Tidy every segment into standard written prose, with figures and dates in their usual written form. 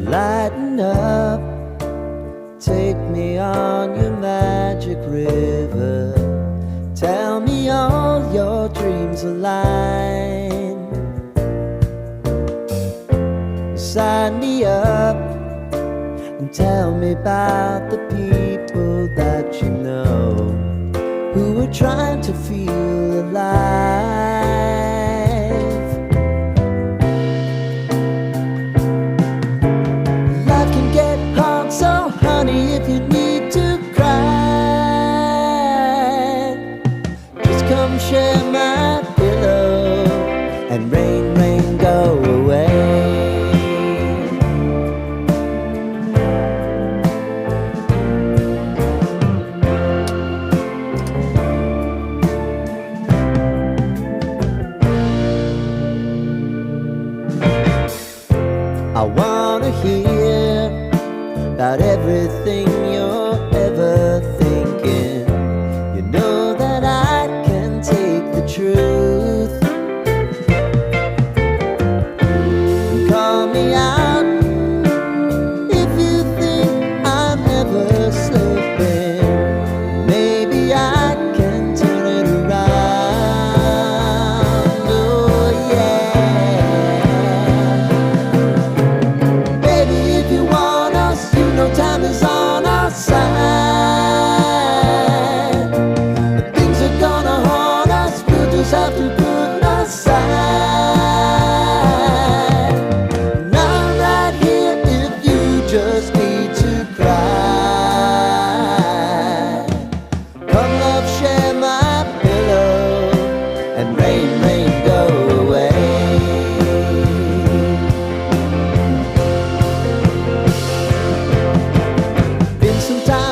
Lighten up, take me on your magic river. Tell me all your dreams align. Sign me up and tell me about the people that you know who are trying to feel alive. Life can get hard, so honey, if you need to cry, just come share my pillow and rain, rain, go away. I wanna hear about everything you're ever thinking. You know that I can take the truth. Call me out if you think I'm ever slipping. Maybe I can turn it around. Oh yeah. Time is on our side. Things are gonna haunt us, we'll just have to put aside. And I'm right here if you just need to cry. Come love, share my pillow and rain, rain, go away.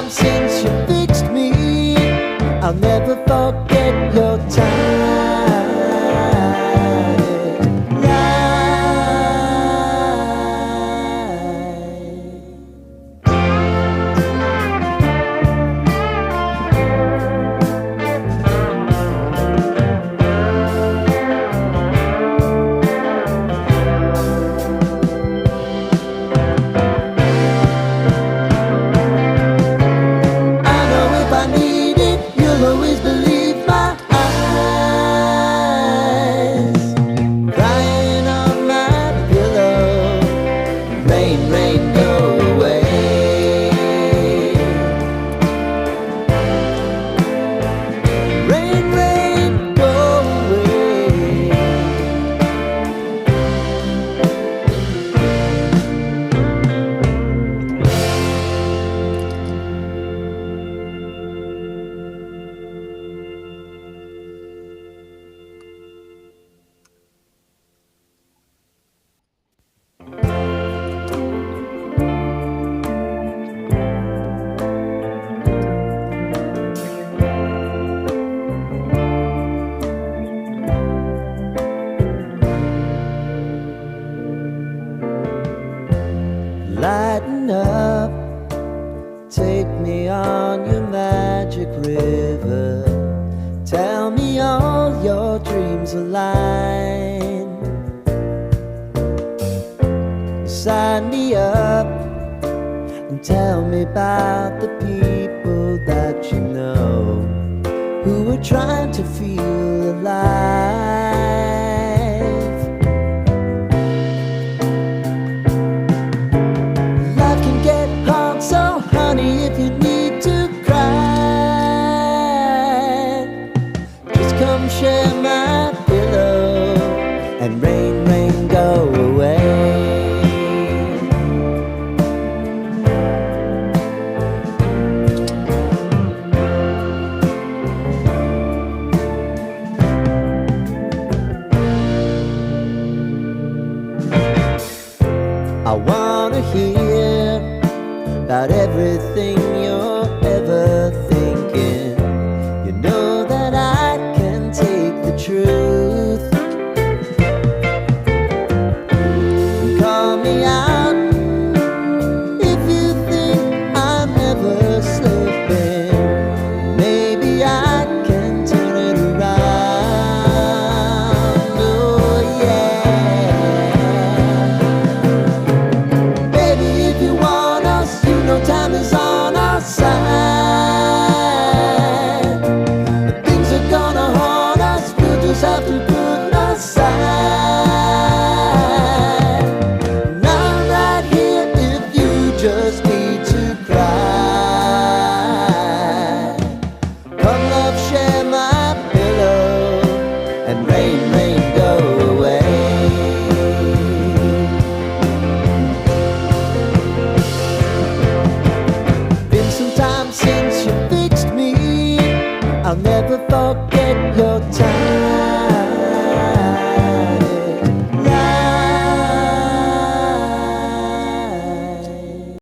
Since you fixed me, I'll never forget your time. Always believe my eyes, crying on my pillow. Rain, rain, go away. Rain, rain, go away. Lighten up, take me on your magic river. Tell me all your dreams align. Sign me up and tell me about the people that you know who are trying to feel alive. So honey, if you need to cry, just come share my pillow and rain, rain, go away. I wanna hear about everything you're